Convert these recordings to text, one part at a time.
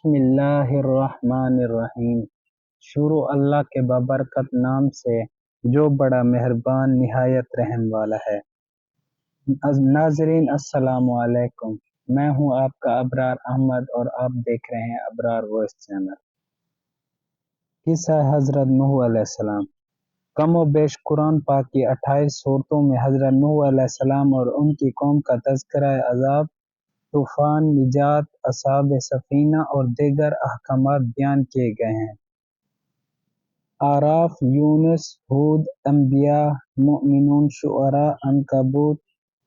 بسم اللہ الرحمن الرحیم۔ شروع اللہ کے بابرکت نام سے جو بڑا مہربان نہایت رحم والا ہے۔ ناظرین السلام علیکم، میں ہوں آپ کا ابرار احمد اور آپ دیکھ رہے ہیں ابرار وائس چینل۔ قصہ حضرت نوح علیہ السلام۔ کم و بیش قرآن پاک کی 28 صورتوں میں حضرت نوح علیہ السلام اور ان کی قوم کا تذکرہ عذاب، طوفان، نجات، اصحاب سفینہ اور دیگر احکامات بیان کیے گئے ہیں۔ اعراف، یونس، ہود، انبیاء، مومنون، شعراء، عنکبوت،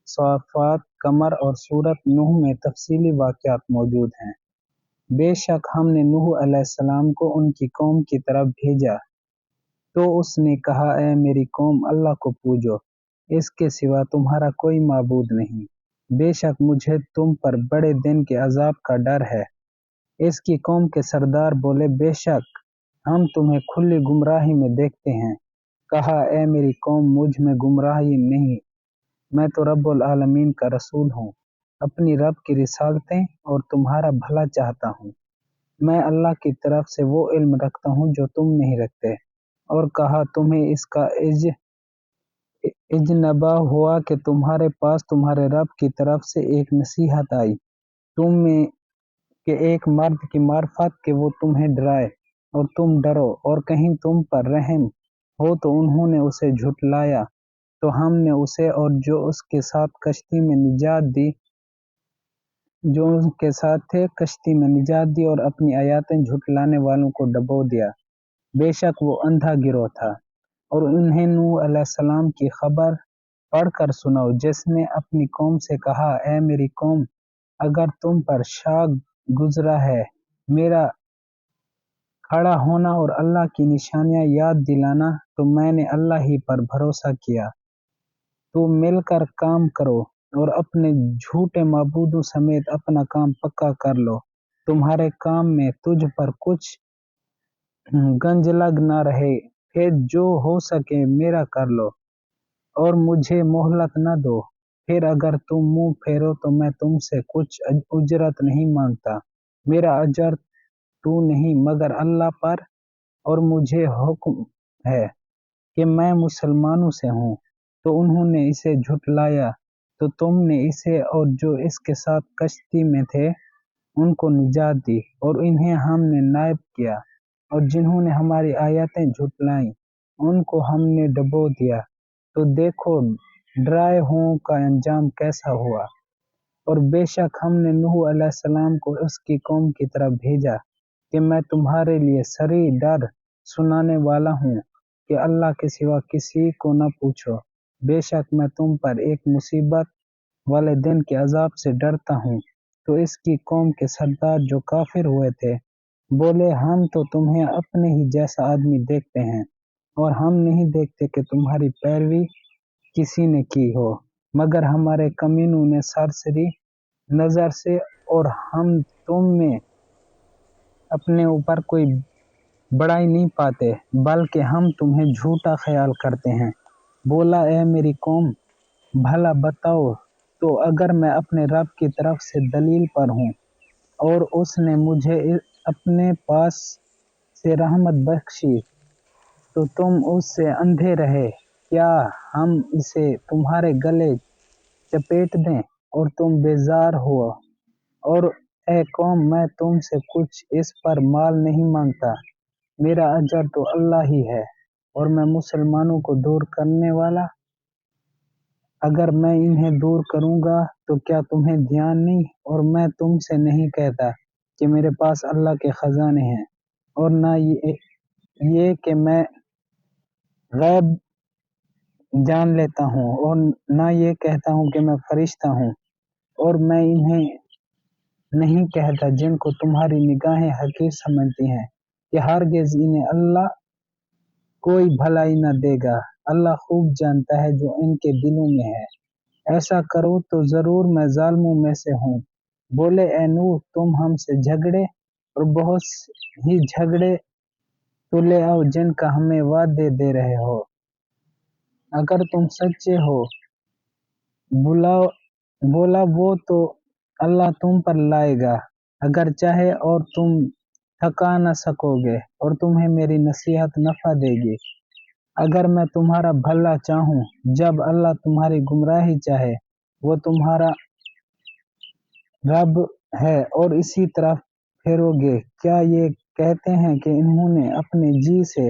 صافات، قمر اور سورۃ نوح میں تفصیلی واقعات موجود ہیں۔ بے شک ہم نے نوح علیہ السلام کو ان کی قوم کی طرف بھیجا تو اس نے کہا، اے میری قوم، اللہ کو پوجو، اس کے سوا تمہارا کوئی معبود نہیں۔ بے شک مجھے تم پر بڑے دن کے عذاب کا ڈر ہے۔ اس کی قوم کے سردار بولے، بے شک ہم تمہیں کھلی گمراہی میں دیکھتے ہیں۔ کہا، اے میری قوم، مجھ میں گمراہی نہیں، میں تو رب العالمین کا رسول ہوں، اپنی رب کی رسالتیں اور تمہارا بھلا چاہتا ہوں۔ میں اللہ کی طرف سے وہ علم رکھتا ہوں جو تم نہیں رکھتے۔ اور کہا، تمہیں اس کا اجنبا ہوا کہ تمہارے پاس تمہارے رب کی طرف سے ایک نصیحت آئی تم میں کہ ایک مرد کی معرفت کہ وہ تمہیں ڈرائے اور تم ڈرو، اور کہیں تم پر رحم ہو تو انہوں نے اسے جھٹلایا تو ہم نے اسے اور جو اس کے ساتھ کشتی میں نجات دی اور اپنی آیاتیں جھٹلانے والوں کو ڈبو دیا۔ بے شک وہ اندھا گروہ تھا۔ اور انہیں نوح علیہ السلام کی خبر پڑھ کر سناؤ جس نے اپنی قوم سے کہا، اے میری قوم، اگر تم پر شاگ گزرا ہے میرا کھڑا ہونا اور اللہ کی نشانیاں یاد دلانا تو میں نے اللہ ہی پر بھروسہ کیا، تو مل کر کام کرو اور اپنے جھوٹے معبودوں سمیت اپنا کام پکا کر لو، تمہارے کام میں تجھ پر کچھ گنج لگ نہ رہے، پھر جو ہو سکے میرا کر لو اور مجھے مہلت نہ دو، پھر اگر تم منہ پھیرو تو میں تم سے کچھ اجرت نہیں مانگتا، میرا اجر تو نہیں مگر اللہ پر، اور مجھے حکم ہے کہ میں مسلمانوں سے ہوں۔ تو انہوں نے اسے جھٹلایا تو تم نے اسے اور جو اس کے ساتھ کشتی میں تھے ان کو نجات دی، اور انہیں ہم نے نائب کیا، اور جنہوں نے ہماری آیتیں جھٹلائیں ان کو ہم نے ڈبو دیا، تو دیکھو ڈرائے ہوں کا انجام کیسا ہوا۔ اور بے شک ہم نے نوح علیہ السلام کو اس کی قوم کی طرف بھیجا کہ میں تمہارے لیے صریح ڈر سنانے والا ہوں کہ اللہ کے سوا کسی کو نہ پوچھو، بے شک میں تم پر ایک مصیبت والے دن کے عذاب سے ڈرتا ہوں۔ تو اس کی قوم کے سردار جو کافر ہوئے تھے بولے، ہم تو تمہیں اپنے ہی جیسا آدمی دیکھتے ہیں اور ہم نہیں دیکھتے کہ تمہاری پیروی کسی نے کی ہو مگر ہمارے کمینوں نے سرسری نظر سے، اور ہم تم میں اپنے اوپر کوئی بڑائی نہیں پاتے بلکہ ہم تمہیں جھوٹا خیال کرتے ہیں۔ بولا، اے میری قوم، بھلا بتاؤ تو اگر میں اپنے رب کی طرف سے دلیل پر ہوں اور اس نے مجھے اپنے پاس سے رحمت بخشی تو تم اس سے اندھے رہے، کیا ہم اسے تمہارے گلے چپیٹ دیں اور تم بیزار ہو؟ اور اے قوم، میں تم سے کچھ اس پر مال نہیں مانگتا، میرا اجر تو اللہ ہی ہے، اور میں مسلمانوں کو دور کرنے والا، اگر میں انہیں دور کروں گا تو کیا تمہیں دھیان نہیں؟ اور میں تم سے نہیں کہتا کہ میرے پاس اللہ کے خزانے ہیں، اور نہ یہ کہ میں غیب جان لیتا ہوں، اور نہ یہ کہتا ہوں کہ میں فرشتہ ہوں، اور میں انہیں نہیں کہتا جن کو تمہاری نگاہیں حقیر سمجھتی ہیں کہ ہرگز انہیں اللہ کوئی بھلائی نہ دے گا، اللہ خوب جانتا ہے جو ان کے دلوں میں ہے، ایسا کرو تو ضرور میں ظالموں میں سے ہوں۔ بولے، اے نوح، تم ہم سے جھگڑے اور بہت ہی جھگڑے تو لے آؤ جن کا ہمیں وعدے دے رہے ہو، اگر تم سچے ہو۔ بولا، وہ تو اللہ تم پر لائے گا، اگر چاہے اور تم تھکا نہ سکوگے اور تمہیں میری نصیحت نفع دے گی اگر میں تمہارا بھلا چاہوں جب اللہ تمہاری گمراہی چاہے وہ تمہارا رب ہے اور اسی طرف پھیرو گے کیا یہ کہتے ہیں کہ انہوں نے اپنے جی سے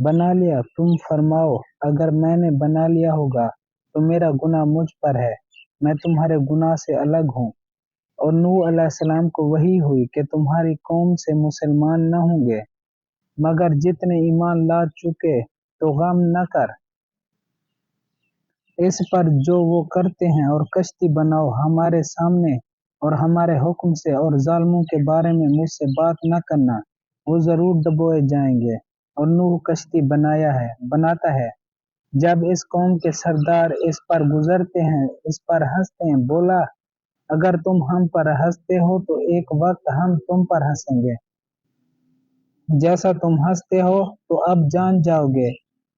بنا لیا تم فرماؤ اگر میں نے بنا لیا ہوگا تو میرا گناہ مجھ پر ہے میں تمہارے گناہ سے الگ ہوں اور نوح علیہ السلام کو وحی ہوئی کہ تمہاری قوم سے مسلمان نہ ہوں گے مگر جتنے ایمان لا چکے تو غم نہ کر اس پر جو وہ کرتے ہیں اور کشتی بناؤ ہمارے سامنے اور ہمارے حکم سے اور ظالموں کے بارے میں مجھ سے بات نہ کرنا وہ ضرور دبوئے جائیں گے اور نوح کشتی بناتا ہے جب اس قوم کے سردار اس پر گزرتے ہیں اس پر ہنستے ہیں بولا اگر تم ہم پر ہنستے ہو تو ایک وقت ہم تم پر ہنسیں گے جیسا تم ہنستے ہو تو اب جان جاؤ گے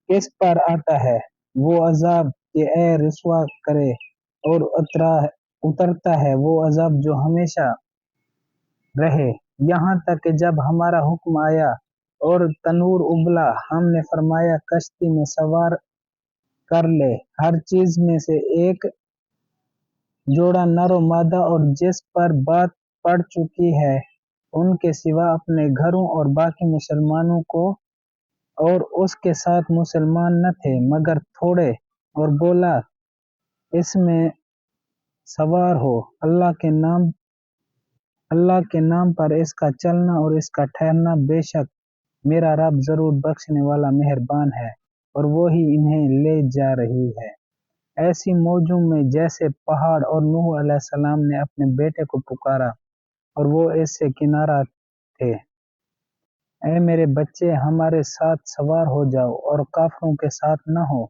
کس پر آتا ہے وہ عذاب کہ اے رسوا کرے اور اترتا ہے وہ عذاب جو ہمیشہ رہے یہاں تک کہ جب ہمارا حکم آیا اور تنور ابلا ہم نے فرمایا کشتی میں سوار کر لے ہر چیز میں سے ایک جوڑا نر و مادہ اور جس پر بات پڑ چکی ہے ان کے سوا اپنے گھروں اور باقی مسلمانوں کو اور اس کے ساتھ مسلمان نہ تھے مگر تھوڑے اور بولا اس میں سوار ہو اللہ کے نام پر اس کا چلنا اور اس کا ٹھہرنا بے شک میرا رب ضرور بخشنے والا مہربان ہے اور وہی انہیں لے جا رہی ہے ایسی موجوں میں جیسے پہاڑ اور نوح علیہ السلام نے اپنے بیٹے کو پکارا اور وہ اس سے کنارہ تھے اے میرے بچے ہمارے ساتھ سوار ہو جاؤ اور کافروں کے ساتھ نہ ہو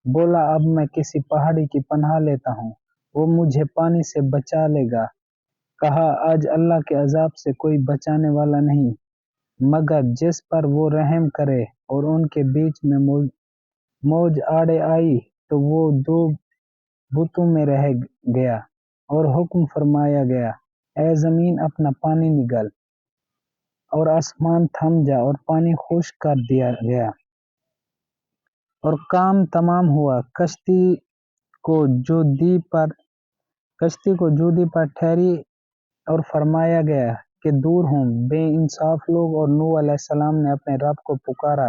بولا اب میں کسی پہاڑی کی پناہ لیتا ہوں وہ مجھے پانی سے بچا لے گا کہا آج اللہ کے عذاب سے کوئی بچانے والا نہیں مگر جس پر وہ رحم کرے اور ان کے بیچ میں موج آڑے آئی تو وہ دو بتوں میں رہ گیا اور حکم فرمایا گیا اے زمین اپنا پانی نگل اور آسمان تھم جا اور پانی خشک کر دیا گیا اور کام تمام ہوا کشتی کو جودی پر ٹھہری اور فرمایا گیا کہ دور ہوں بے انصاف لوگ اور نوح علیہ السلام نے اپنے رب کو پکارا